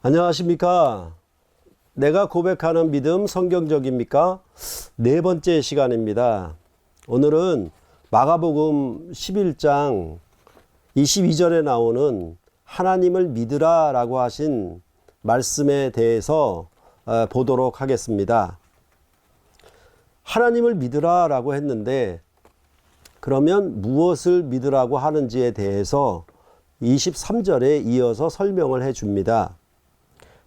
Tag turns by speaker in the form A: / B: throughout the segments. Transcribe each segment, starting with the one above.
A: 안녕하십니까? 내가 고백하는 믿음 성경적입니까? 네 번째 시간입니다. 오늘은 마가복음 11장 22절에 나오는 하나님을 믿으라 라고 하신 말씀에 대해서 보도록 하겠습니다. 하나님을 믿으라 라고 했는데 그러면 무엇을 믿으라고 하는지에 대해서 23절에 이어서 설명을 해 줍니다.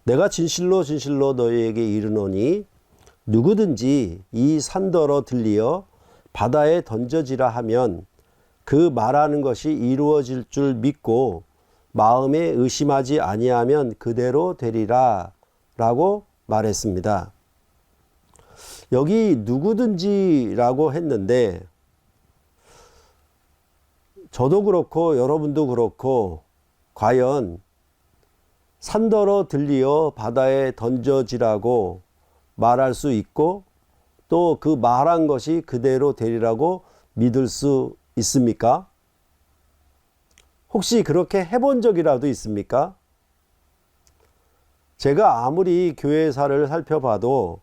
A: 내가 진실로 진실로 너희에게 이르노니 누구든지 이 산더러 들리어 바다에 던져지라 하면 그 말하는 것이 이루어질 줄 믿고 마음에 의심하지 아니하면 그대로 되리라 라고 말했습니다. 여기 누구든지 라고 했는데 저도 그렇고 여러분도 그렇고 과연 산더러 들리어 바다에 던져지라고 말할 수 있고 또 그 말한 것이 그대로 되리라고 믿을 수 있습니까? 혹시 그렇게 해본 적이라도 있습니까? 제가 아무리 교회사를 살펴봐도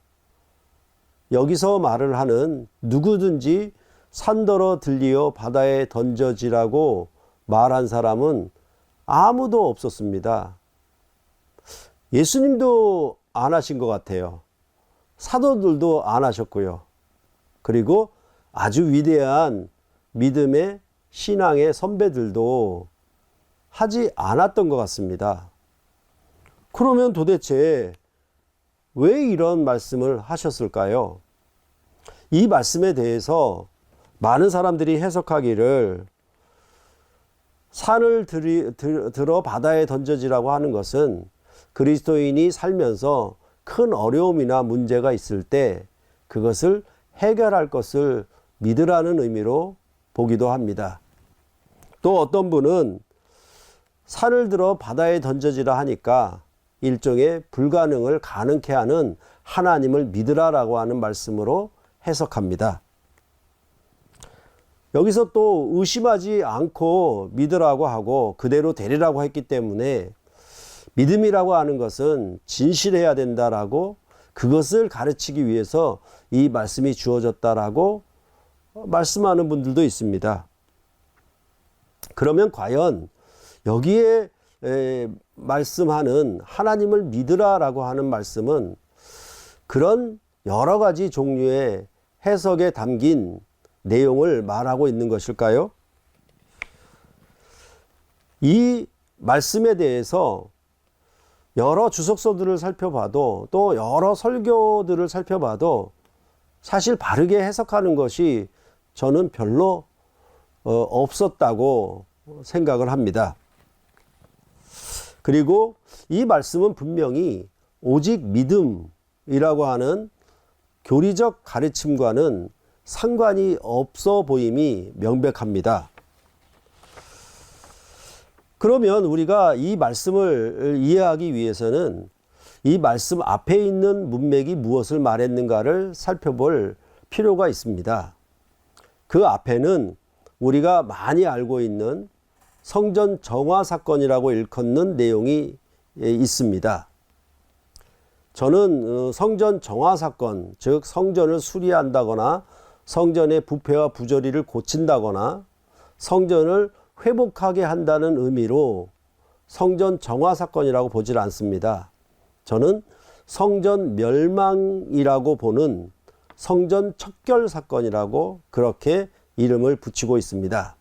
A: 여기서 말을 하는 누구든지 산더러 들리어 바다에 던져지라고 말한 사람은 아무도 없었습니다. 예수님도 안 하신 것 같아요. 사도들도 안 하셨고요. 그리고 아주 위대한 믿음의 신앙의 선배들도 하지 않았던 것 같습니다. 그러면 도대체 왜 이런 말씀을 하셨을까요? 이 말씀에 대해서 많은 사람들이 해석하기를 산을 들어 바다에 던져지라고 하는 것은 그리스도인이 살면서 큰 어려움이나 문제가 있을 때 그것을 해결할 것을 믿으라는 의미로 보기도 합니다. 또 어떤 분은 산을 들어 바다에 던져지라 하니까 일종의 불가능을 가능케 하는 하나님을 믿으라라고 하는 말씀으로 해석합니다. 여기서 또 의심하지 않고 믿으라고 하고 그대로 되리라고 했기 때문에 믿음이라고 하는 것은 진실해야 된다라고 그것을 가르치기 위해서 이 말씀이 주어졌다라고 말씀하는 분들도 있습니다. 그러면 과연 여기에 말씀하는 하나님을 믿으라라고 하는 말씀은 그런 여러 가지 종류의 해석에 담긴 내용을 말하고 있는 것일까요? 이 말씀에 대해서 여러 주석서들을 살펴봐도 또 여러 설교들을 살펴봐도 사실 바르게 해석하는 것이 저는 별로 없었다고 생각을 합니다. 그리고 이 말씀은 분명히 오직 믿음이라고 하는 교리적 가르침과는 상관이 없어 보임이 명백합니다. 그러면 우리가 이 말씀을 이해하기 위해서는 이 말씀 앞에 있는 문맥이 무엇을 말했는가를 살펴볼 필요가 있습니다. 그 앞에는 우리가 많이 알고 있는 성전 정화 사건이라고 일컫는 내용이 있습니다. 저는 성전 정화 사건, 즉 성전을 수리한다거나 성전의 부패와 부조리를 고친다거나 성전을 회복하게 한다는 의미로 성전 정화 사건이라고 보질 않습니다. 저는 성전 멸망이라고 보는 성전 척결 사건이라고 그렇게 이름을 붙이고 있습니다.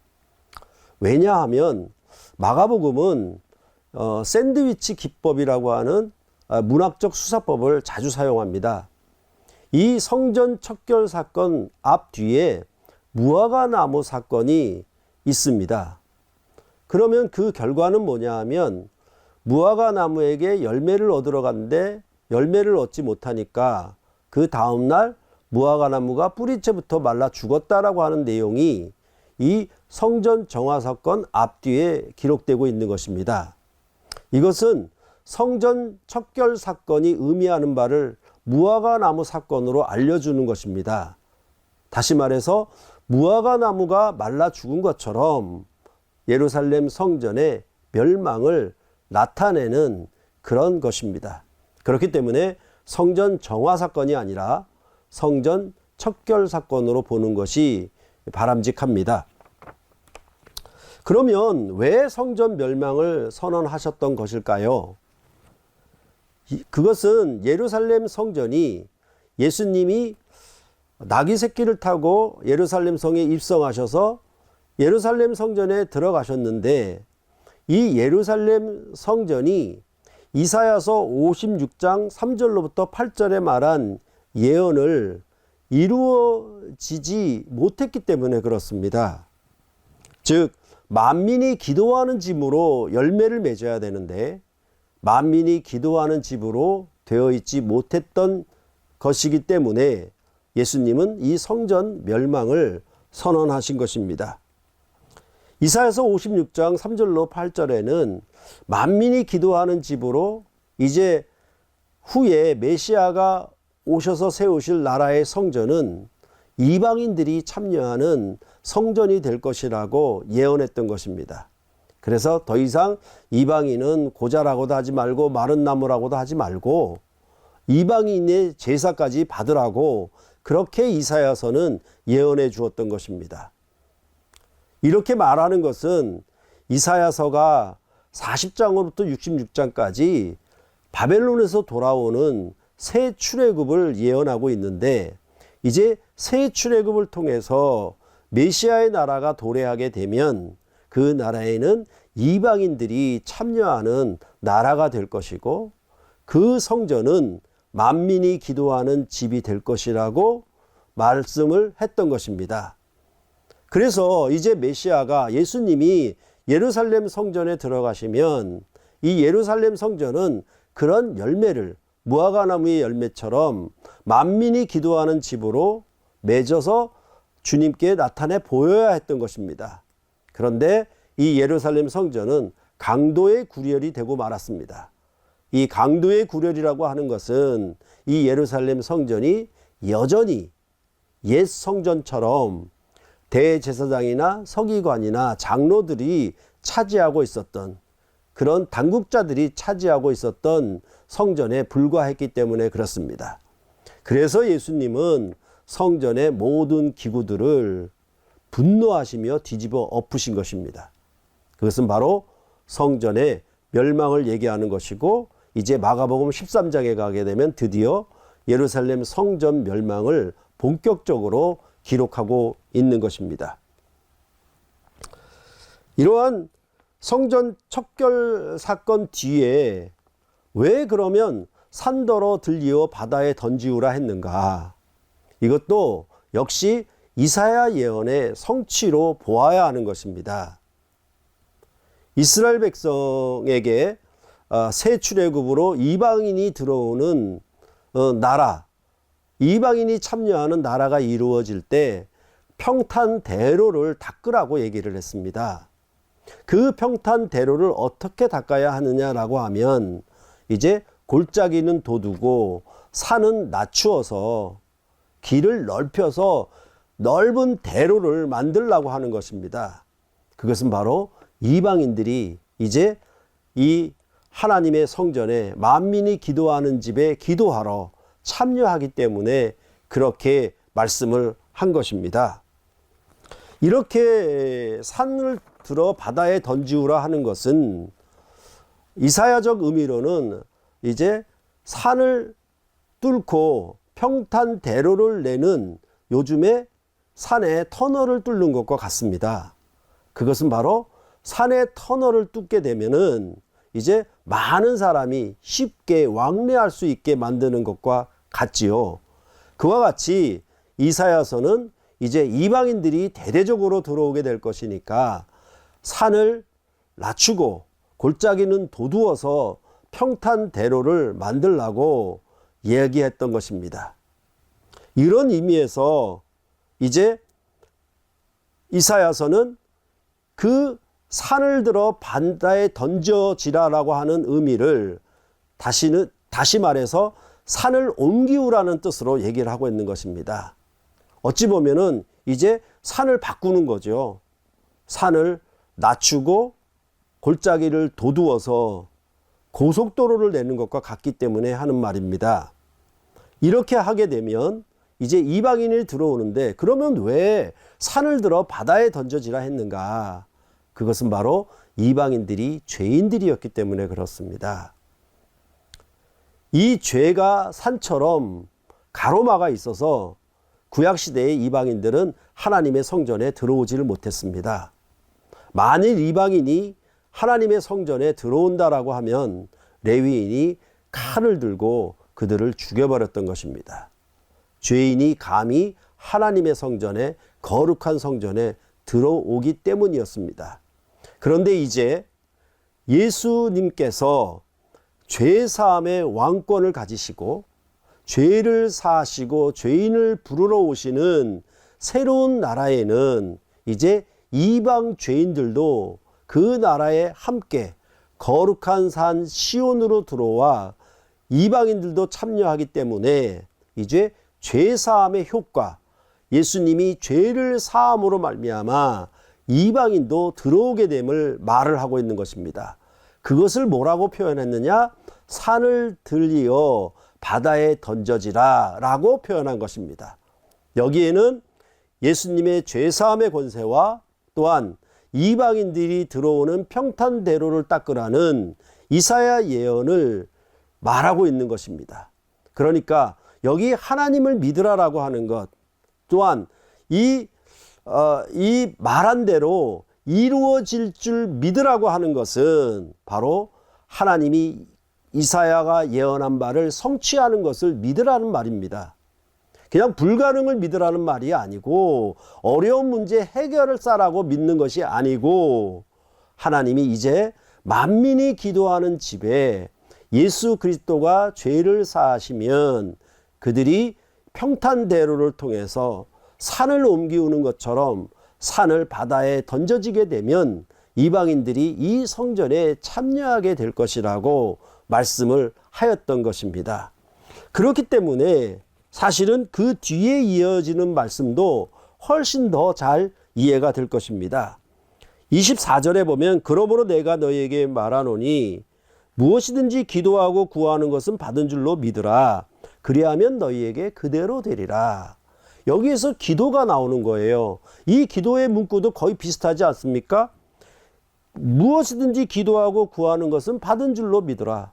A: 왜냐하면 마가복음은 샌드위치 기법이라고 하는 문학적 수사법을 자주 사용합니다. 이 성전 척결 사건 앞뒤에 무화과 나무 사건이 있습니다. 그러면 그 결과는 뭐냐 하면 무화과 나무에게 열매를 얻으러 갔는데 열매를 얻지 못하니까 그 다음날 무화과 나무가 뿌리채부터 말라 죽었다라고 하는 내용이 이 성전 정화 사건 앞뒤에 기록되고 있는 것입니다. 이것은 성전 척결 사건이 의미하는 바를 무화과 나무 사건으로 알려주는 것입니다. 다시 말해서 무화과 나무가 말라 죽은 것처럼 예루살렘 성전의 멸망을 나타내는 그런 것입니다. 그렇기 때문에 성전 정화 사건이 아니라 성전 척결 사건으로 보는 것이 바람직합니다. 그러면 왜 성전 멸망을 선언하셨던 것일까요? 그것은 예루살렘 성전이 예수님이 나귀 새끼를 타고 예루살렘 성에 입성하셔서 예루살렘 성전에 들어가셨는데, 이 예루살렘 성전이 이사야서 56장 3절로부터 8절에 말한 예언을 이루어지지 못했기 때문에 그렇습니다. 즉 만민이 기도하는 집으로 열매를 맺어야 되는데 만민이 기도하는 집으로 되어 있지 못했던 것이기 때문에 예수님은 이 성전 멸망을 선언하신 것입니다. 이사야서 56장 3절로 8절에는 만민이 기도하는 집으로 이제 후에 메시아가 오셔서 세우실 나라의 성전은 이방인들이 참여하는 성전이 될 것이라고 예언했던 것입니다. 그래서 더 이상 이방인은 고자라고도 하지 말고 마른 나무라고도 하지 말고 이방인의 제사까지 받으라고 그렇게 이사야서는 예언해 주었던 것입니다. 이렇게 말하는 것은 이사야서가 40장으로부터 66장까지 바벨론에서 돌아오는 새 출애굽을 예언하고 있는데, 이제 새 출애굽을 통해서 메시아의 나라가 도래하게 되면 그 나라에는 이방인들이 참여하는 나라가 될 것이고 그 성전은 만민이 기도하는 집이 될 것이라고 말씀을 했던 것입니다. 그래서 이제 메시아가 예수님이 예루살렘 성전에 들어가시면 이 예루살렘 성전은 그런 열매를 무화과 나무의 열매처럼 만민이 기도하는 집으로 맺어서 주님께 나타내 보여야 했던 것입니다. 그런데 이 예루살렘 성전은 강도의 구렬이 되고 말았습니다. 이 강도의 구렬이라고 하는 것은 이 예루살렘 성전이 여전히 옛 성전처럼 대제사장이나 서기관이나 장로들이 차지하고 있었던, 그런 당국자들이 차지하고 있었던 성전에 불과했기 때문에 그렇습니다. 그래서 예수님은 성전의 모든 기구들을 분노하시며 뒤집어 엎으신 것입니다. 그것은 바로 성전의 멸망을 얘기하는 것이고, 이제 마가복음 13장에 가게 되면 드디어 예루살렘 성전 멸망을 본격적으로 기록하고 있는 것입니다. 이러한 성전 척결 사건 뒤에 왜 그러면 산더러 들이어 바다에 던지우라 했는가? 이것도 역시 이사야 예언의 성취로 보아야 하는 것입니다. 이스라엘 백성에게 새 출애굽으로 이방인이 들어오는 나라, 이방인이 참여하는 나라가 이루어질 때 평탄대로를 닦으라고 얘기를 했습니다. 그 평탄대로를 어떻게 닦아야 하느냐라고 하면 이제 골짜기는 돋우고 산은 낮추어서 길을 넓혀서 넓은 대로를 만들라고 하는 것입니다. 그것은 바로 이방인들이 이제 이 하나님의 성전에 만민이 기도하는 집에 기도하러 참여하기 때문에 그렇게 말씀을 한 것입니다. 이렇게 산을 들어 바다에 던지우라 하는 것은 이사야적 의미로는 이제 산을 뚫고 평탄대로를 내는 요즘에 산에 터널을 뚫는 것과 같습니다. 그것은 바로 산에 터널을 뚫게 되면은 이제 많은 사람이 쉽게 왕래할 수 있게 만드는 것과 같지요. 그와 같이 이사야서는 이제 이방인들이 대대적으로 들어오게 될 것이니까 산을 낮추고 골짜기는 도두어서 평탄대로를 만들라고 얘기했던 것입니다. 이런 의미에서 이제 이사야서는 그 산을 들어 바다에 던져지라라고 하는 의미를 다시 말해서 산을 옮기우라는 뜻으로 얘기를 하고 있는 것입니다. 어찌 보면은 이제 산을 바꾸는 거죠. 산을 낮추고 골짜기를 도두어서 고속도로를 내는 것과 같기 때문에 하는 말입니다. 이렇게 하게 되면 이제 이방인이 들어오는데, 그러면 왜 산을 들어 바다에 던져지라 했는가? 그것은 바로 이방인들이 죄인들이었기 때문에 그렇습니다. 이 죄가 산처럼 가로막아 있어서 구약시대의 이방인들은 하나님의 성전에 들어오지를 못했습니다. 만일 이방인이 하나님의 성전에 들어온다라고 하면 레위인이 칼을 들고 그들을 죽여버렸던 것입니다. 죄인이 감히 하나님의 성전에, 거룩한 성전에 들어오기 때문이었습니다. 그런데 이제 예수님께서 죄사함의 왕권을 가지시고 죄를 사하시고 죄인을 부르러 오시는 새로운 나라에는 이제 이방 죄인들도 그 나라에 함께 거룩한 산 시온으로 들어와 이방인들도 참여하기 때문에 이제 죄사함의 효과, 예수님이 죄를 사함으로 말미암아 이방인도 들어오게 됨을 말을 하고 있는 것입니다. 그것을 뭐라고 표현했느냐? 산을 들리어 바다에 던져지라 라고 표현한 것입니다. 여기에는 예수님의 죄사함의 권세와 또한 이방인들이 들어오는 평탄대로를 닦으라는 이사야 예언을 말하고 있는 것입니다. 그러니까 여기 하나님을 믿으라라고 하는 것, 또한 이 말한 대로 이루어질 줄 믿으라고 하는 것은 바로 하나님이 이사야가 예언한 바를 성취하는 것을 믿으라는 말입니다. 그냥 불가능을 믿으라는 말이 아니고, 어려운 문제 해결을 싸라고 믿는 것이 아니고, 하나님이 이제 만민이 기도하는 집에 예수 그리스도가 죄를 사하시면 그들이 평탄대로를 통해서 산을 옮기우는 것처럼 산을 바다에 던져지게 되면 이방인들이 이 성전에 참여하게 될 것이라고 말씀을 하였던 것입니다. 그렇기 때문에 사실은 그 뒤에 이어지는 말씀도 훨씬 더 잘 이해가 될 것입니다. 24절에 보면 그러므로 내가 너희에게 말하노니 무엇이든지 기도하고 구하는 것은 받은 줄로 믿으라. 그리하면 너희에게 그대로 되리라. 여기에서 기도가 나오는 거예요. 이 기도의 문구도 거의 비슷하지 않습니까? 무엇이든지 기도하고 구하는 것은 받은 줄로 믿으라.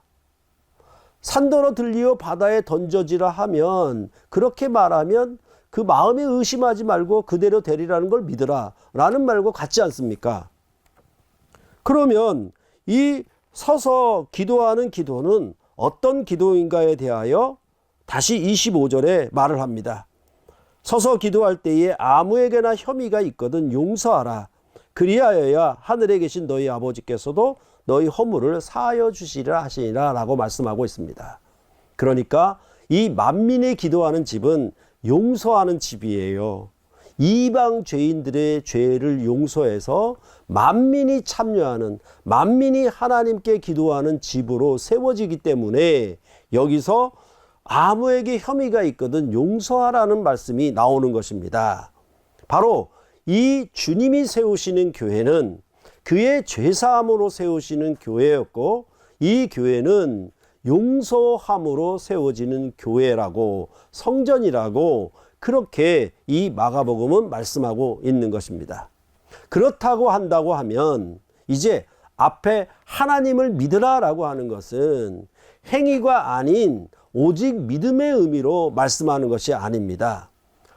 A: 산더러 들리어 바다에 던져지라 하면, 그렇게 말하면 그 마음에 의심하지 말고 그대로 되리라는 걸 믿으라 라는 말과 같지 않습니까? 그러면 이 서서 기도하는 기도는 어떤 기도인가에 대하여 다시 25절에 말을 합니다. 서서 기도할 때에 아무에게나 혐의가 있거든 용서하라. 그리하여야 하늘에 계신 너희 아버지께서도 너희 허물을 사하여 주시리라 하시니라 라고 말씀하고 있습니다. 그러니까 이 만민이 기도하는 집은 용서하는 집이에요. 이방 죄인들의 죄를 용서해서 만민이 참여하는, 만민이 하나님께 기도하는 집으로 세워지기 때문에 여기서 아무에게 혐의가 있거든 용서하라는 말씀이 나오는 것입니다. 바로 이 주님이 세우시는 교회는 그의 죄사함으로 세우시는 교회였고, 이 교회는 용서함으로 세워지는 교회라고, 성전이라고 그렇게 이 마가복음은 말씀하고 있는 것입니다. 그렇다고 한다고 하면 이제 앞에 하나님을 믿으라라고 하는 것은 행위가 아닌 오직 믿음의 의미로 말씀하는 것이 아닙니다.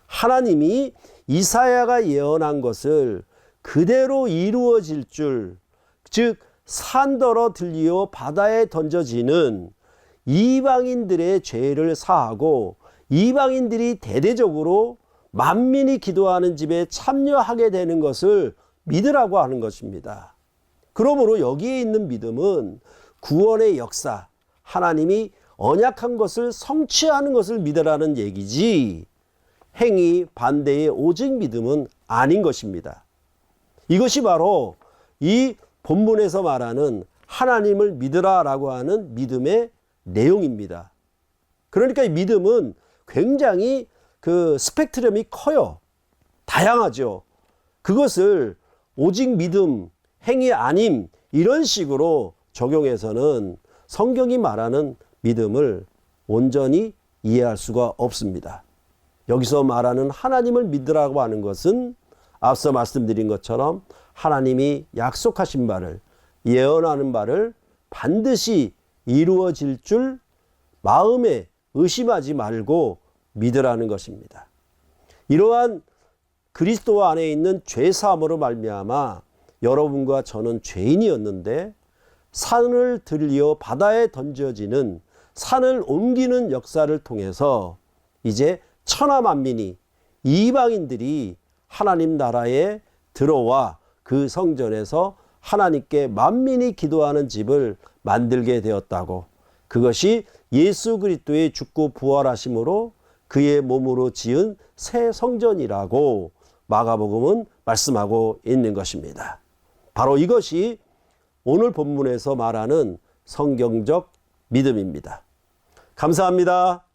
A: 하나님이 이사야가 예언한 것을 그대로 이루어질 줄, 즉 산더러 들리어 바다에 던져지는 이방인들의 죄를 사하고 이방인들이 대대적으로 만민이 기도하는 집에 참여하게 되는 것을 믿으라고 하는 것입니다. 그러므로 여기에 있는 믿음은 구원의 역사, 하나님이 언약한 것을 성취하는 것을 믿으라는 얘기지, 행위 반대의 오직 믿음은 아닌 것입니다. 이것이 바로 이 본문에서 말하는 하나님을 믿으라라고 하는 믿음의 내용입니다. 그러니까 이 믿음은 굉장히 그 스펙트럼이 커요. 다양하죠. 그것을 오직 믿음, 행위 아님 이런 식으로 적용해서는 성경이 말하는 믿음을 온전히 이해할 수가 없습니다. 여기서 말하는 하나님을 믿으라고 하는 것은 앞서 말씀드린 것처럼 하나님이 약속하신 바를, 예언하는 바를 반드시 이루어질 줄 마음에 의심하지 말고 믿으라는 것입니다. 이러한 그리스도 안에 있는 죄사함으로 말미암아 여러분과 저는 죄인이었는데 산을 들려 바다에 던져지는 산을 옮기는 역사를 통해서 이제 천하 만민이, 이방인들이 하나님 나라에 들어와 그 성전에서 하나님께 만민이 기도하는 집을 만들게 되었다고, 그것이 예수 그리스도의 죽고 부활하심으로 그의 몸으로 지은 새 성전이라고 마가복음은 말씀하고 있는 것입니다. 바로 이것이 오늘 본문에서 말하는 성경적 믿음입니다. 감사합니다.